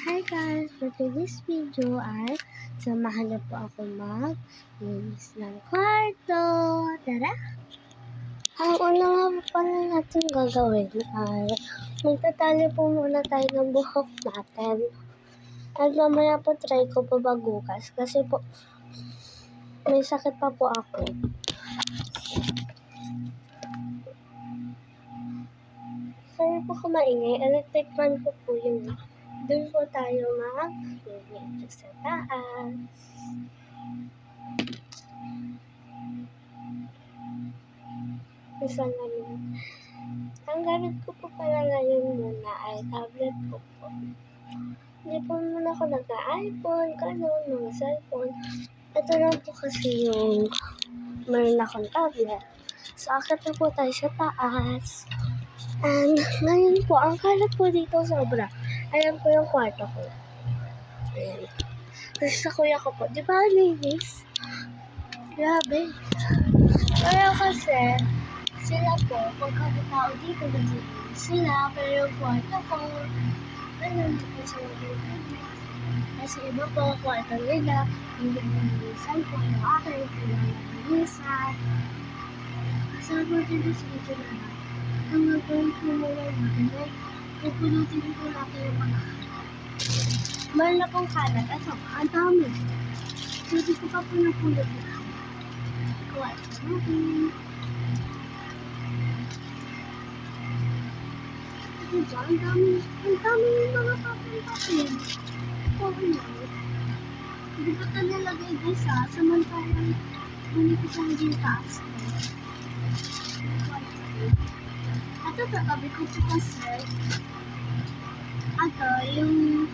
Hi guys! For today's video ay samahan niyo po ako mag-linis ng kwarto. Tara! Ang una nga po pala natin gagawin ay magtatali po muna tayo ng buhok natin. At mamaya po try ko po maghugas kasi po may sakit pa po ako. Sorry po kung maingay, electric fan ko po yun. Doon po tayo mag-linis sa taas. Isang ang gamit ko po pala ngayon muna ay tablet ko po. Hindi po muna ako nag-iPhone, Canon, mga cellphone. Ito lang po kasi yung meron akong tablet. So, akit na po tayo sa taas. And ngayon po, ang kalat po dito sobra. Ayan po yung kwarto ko. Ayan. Kasi sa kuya ko po, di ba linis? Grabe. Pero kasi, sila po, pagka tao dito, nag-linis sila. Pero yung kwarto ko, hindi po sila nag-linis. Kasi iba po, kwarto nila, hindi nag-linisan po. Yung akin, pinag-linisan. Kasama po dito sa video na lang. Ang gagawin po muna natin ay pupulutin po natin yung mga meron na pong kalat. Ito, ang dami. So, dito pa po napulot na. Kwarto natin. Diba? Ang dami yung mga papel-papel. Oh no. Hindi ko ito nilagay isa, samantalang ngunit isang gintas. Ito kagabi ko po kasi. Ito yung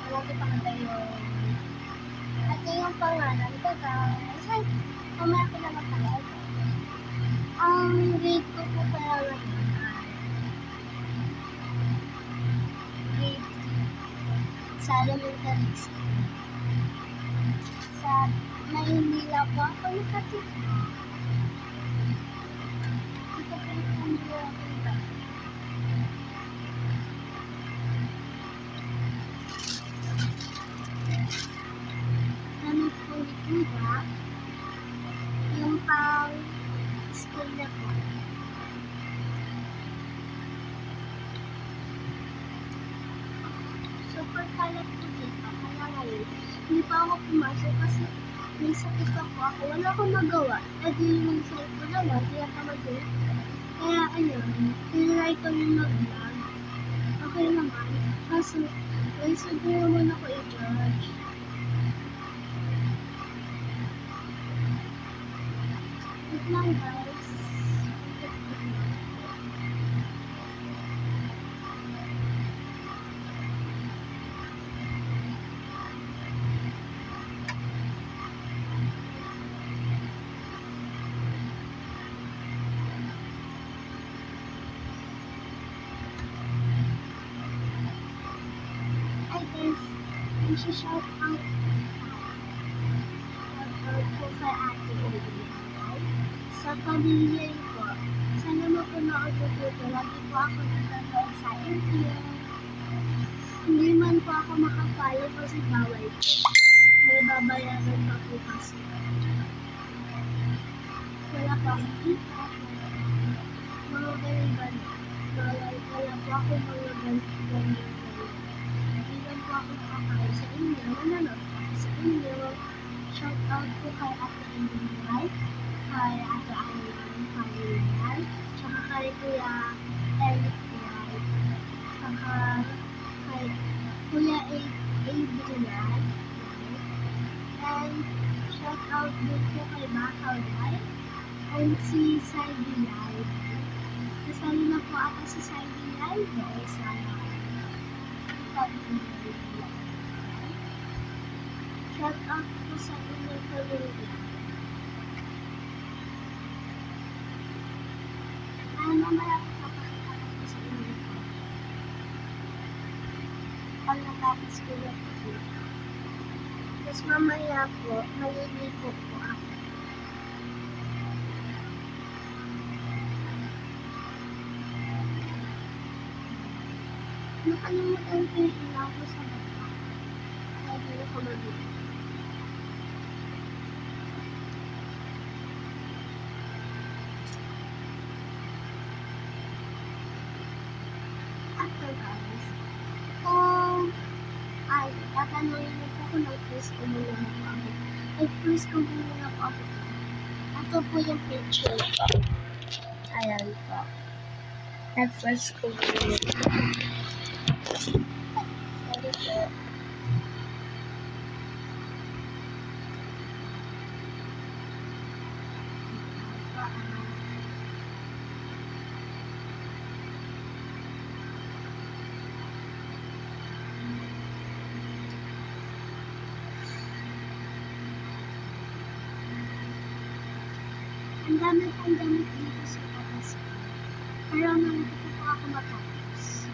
wala ko pakita yung ito yung pangalan ko guys. Ay, mamaya ko na magtagal. Ang grade ko po pala grade sa elementary school. Sa Maynila po ako nakatira. Ito po yung Maynila ko ba? Gamit po ni Kuya yung pang school na po. Super kalat po dito. Kaya ngayon, hindi pa ako pumasok kasi may sakit pa po ako. Wala akong magawa. E di yung cellphone na lang, kaya ka mag-vlog. Kaya ayun, tinry ko yung mag-vlog. Okay naman. Kaso, guys, huwag mo naman ako i-judge. Wait lang guys. Shout out po kay Ate Obi. Sa pamilya ko, sana mapanood ko dito. Lagi po ako dito sa India. Hindi man po ako makapalo kasi bawal. May babayaran pa po kasi. Wala pa akong kita. Mga ganyan. Wala po ako mga ganyan. Po ako nakakain sa inyo, nanonood po ako sa inyo. Shout out po kay Ate Inday, kay Ate Ayan, kay Inday, tsaka kay Kuya Eric White, tsaka kay Kuya Adrian, and shout out din po kay Bakaw Live, and si Saidi Live. Kasali na po ako si Saidi Live, guys, shout out po sa inyong pamilya. Mamaya po papakita ko po sa inyo po. Pag natapos ko na po. Tapos mamaya po, maliligo po ako. Nakalimutan ko yung ilaw ko sa baba. Kaya hindi ako mabili. At guys, tatanungin mo po kung nag-freeze ko muna na po ako. Nag-freeze ko muna na po ako. Ito po yung picture ko. Ayan po. Nag-freeze ko muna. Sorry po. Ang dami pong gamit dito sa taas. Pero nandito po ako matapos.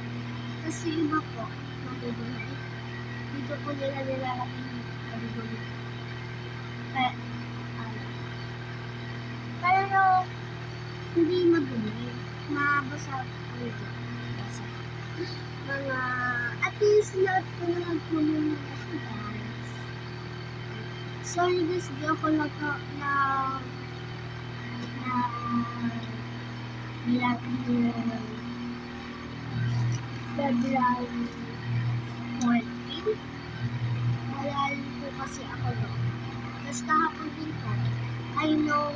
Kasi iba po, magugulit. Dito po nila nilalapin yung magugulit. Pero hindi madumi. Mabasa po dito. Basa. Mga, at least lahat po na nagpunin mo kasi guys. Sorry guys, di ako February 14. Malalim po kasi ako doon. Tapos kahapon din po, I know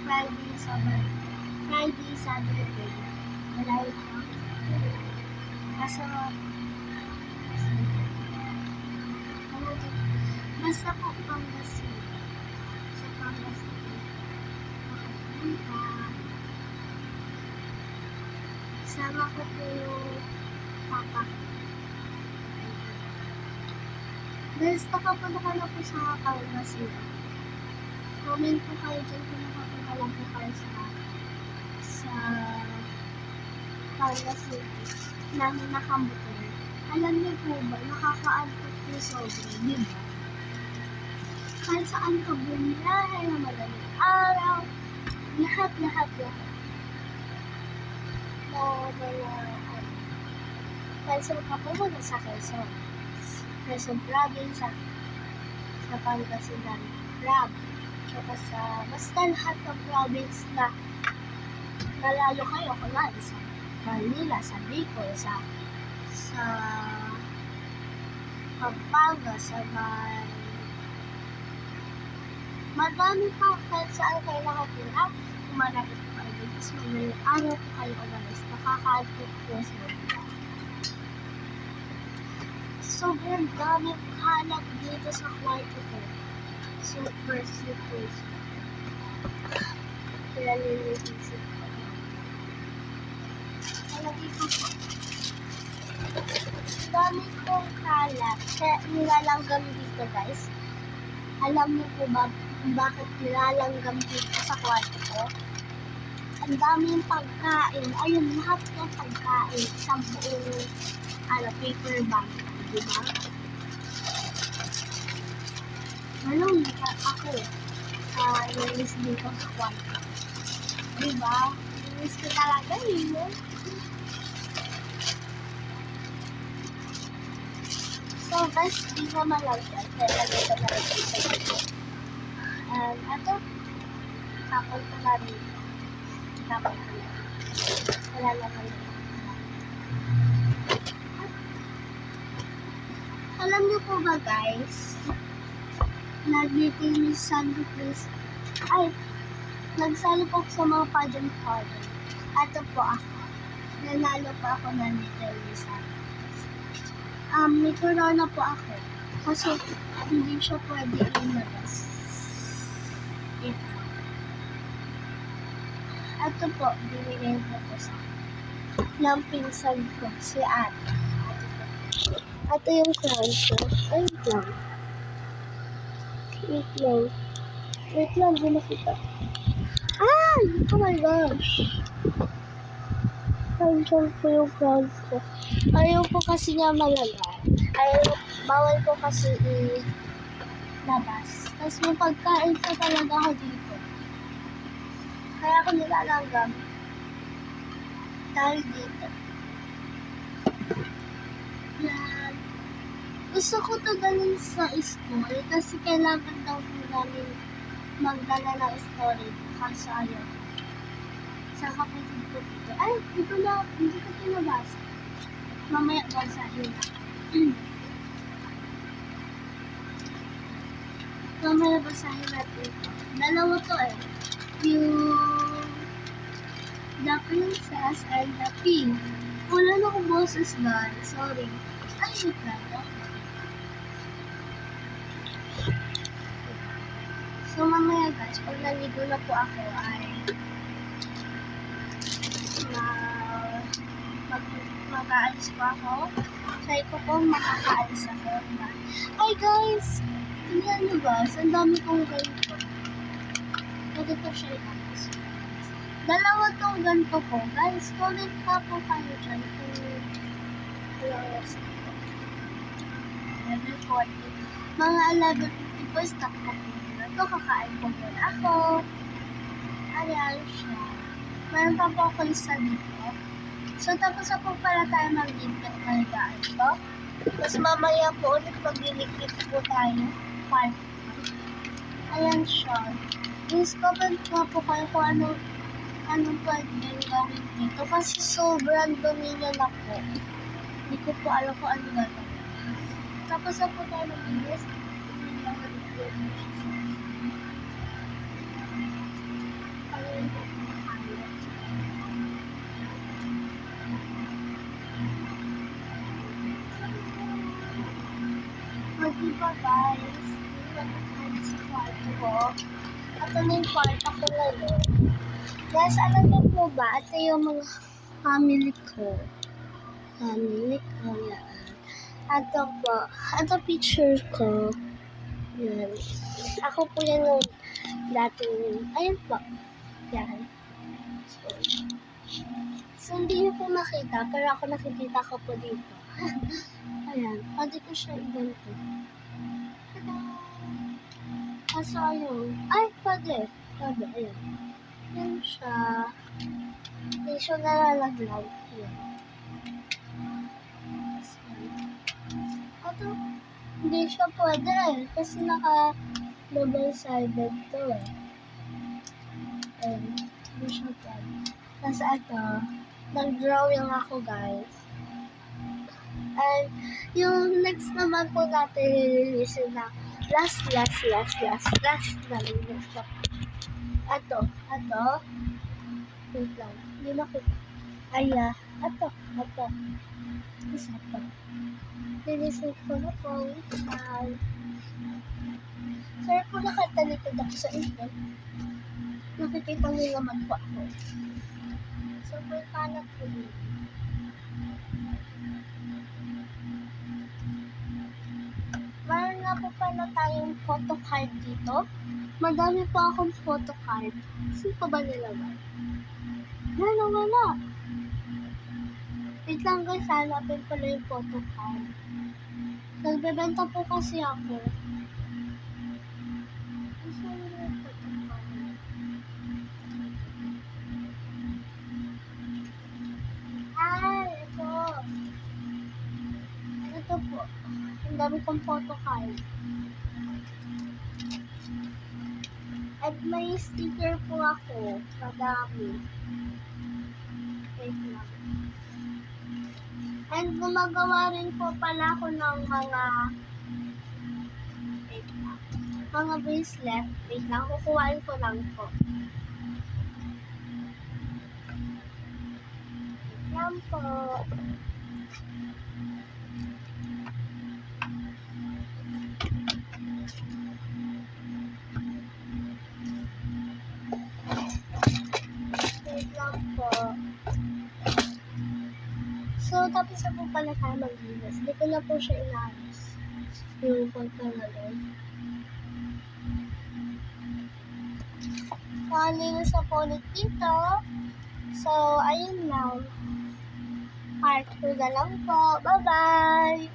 Friday, Saturday. Malalim po ako. Kaso, basta po Pangasinan. Sa Pangasinan. Makapunta. Sama ko po yung papa ko. Guys, nakapunta na po sa Pangasinan. Comment po kayo dyan kung nakapunta lang po kayo sa Pangasinan. Namin nakambutin. Alam niyo po ba, nakakaantok po sobrang, di ba? Kahit saan ka bumiyahe na madaling araw, lahat. Kahit saan ka pumunta sa Quezon Province, sa Pangasinan, tsaka basta lahat ng province na nalalo kayo, kunwari sa Manila, sa Bicol, sa Pampanga, sa madami pa kahit saan kayo nakatira, kumalapit po kayo. Tapos madaling araw po kayo umalis, nakaka-antok po sa mga. Sobrang dami kalat dito sa kwarto ko. Super. Kaya nililisip ko. Nalagay ko po. Dami kong kalat. Kaya nilalanggam dito guys. Alam niyo po ba kung bakit nilalanggam dito sa kwarto ko? Ang daming pagkain. Ayun, lahat ng pagkain. Isang buong paper bag. Diba? Malong ako nainis dito sa kwarto. Diba? Nainis ko talaga yun. So guys, di naman lang yan. Kaya lagay ko na rin sa dito. Ato, tapon ko na rin. Wala naman yun. Alam niyo po ba guys, nagsali po ako sa mga pageant. Ato po ako. Nanalo po ako ng Little Miss Sandwich. May corona po ako. Kasi hindi siya pwede ilabas. Ato po, binigay ko po sa ng pinsan ko, si ate. Ito yung crown ko. Wait lang, di nakita. Ay! Oh my gosh! Nandiyan po yung crown ko. Ayaw po kasi niya malagay. Bawal po kasi labas. Tapos may pagkain pa talaga ako dito. Kaya ako nilalanggam. Dahil dito. Gusto ko to dalhin sa school kasi kailangan daw po namin magdala ng story kasi ayaw. Sa kapatid ko dito. Ay, hindi ko pinabasa. Mamaya basahin na. Mamaya basahin natin ito. Dalawa to eh. Yung The Princess and the Pea. Wala na akong boses, guys. Sorry. Ay, shoot lang. So, mamaya guys, pag naligo na po ako ay mag-aalis pa ako. Try ko po makakaalis ako. Ay guys, tingnan nyo guys, ang dami kong ganito. Ganito siya guys. Dalawa tong ganito ko. Guys, comment pa po kayo dyan kung alas ko. Level 40. Mga 11:50 po, stop ko po. Ito, kakain po muna ako. Ayan siya. Meron pa po ako isa dito. So, tapos na po pala tayo mag-liquid na higaan ito. Tapos mamaya po ulit mag-liquid po tayo. Part. Ayan siya. Please comment nga po kayo kung anong pwede gawin dito. Kasi sobrang dumi niya na po. Hindi ko po alam kung ano gagawin. Tapos na po tayo mag-liquid. Diba guys, hindi sa kwarto ko. Ito na yung kwarto ko ngayon. Guys, alam niyo po ba, ito yung mga family ko. Family ko yan. Ito po, ito picture ko. Yan. Ako po yan yung dating, ayun po. Yan. So, hindi niyo po makita, pero ako nakikita ko po dito. Ayan, pwede ko siya i-ganito. Kaso ayun. Ay, pwede. Pwede, ayan. Yan siya. Hindi siya nalalaglag. Ayan. Ito, hindi siya pwede eh. Kasi naka-double-sided to eh. Ayan, hindi siya pwede. Kasi ito, nag-drawing ako guys. And yung next naman po natin lililisin na last na lililisin. Ato. Wait lang. Hindi makita. Ato. Isa pa. Lilisin ko na po. Sorry po nakatalikod ako sa inyo. Nakikita nyo naman po ako. So, may kalat po dito. Meron nga po pala tayong photo card dito. Madami pa akong photo card. Saan pa ba nilagay? Wala. Wait lang guys, hanapin pala yung photo card. Nagbebenta po kasi ako. Saan yung photo card? Ito. Ito po. Ang dami kong photo card. At may sticker po ako. Madami. Wait lang. And gumagawa rin po pala ako ng mga bracelet. Wait lang, kukuhain ko lang po. Yan po. So, tapos na po pala tayo mag-linis. Hindi ko na po siya inaayos. Yung pagkalagay. Linis na po ulit dito. So, ayun lang. Part 2 na lang po. Bye-bye!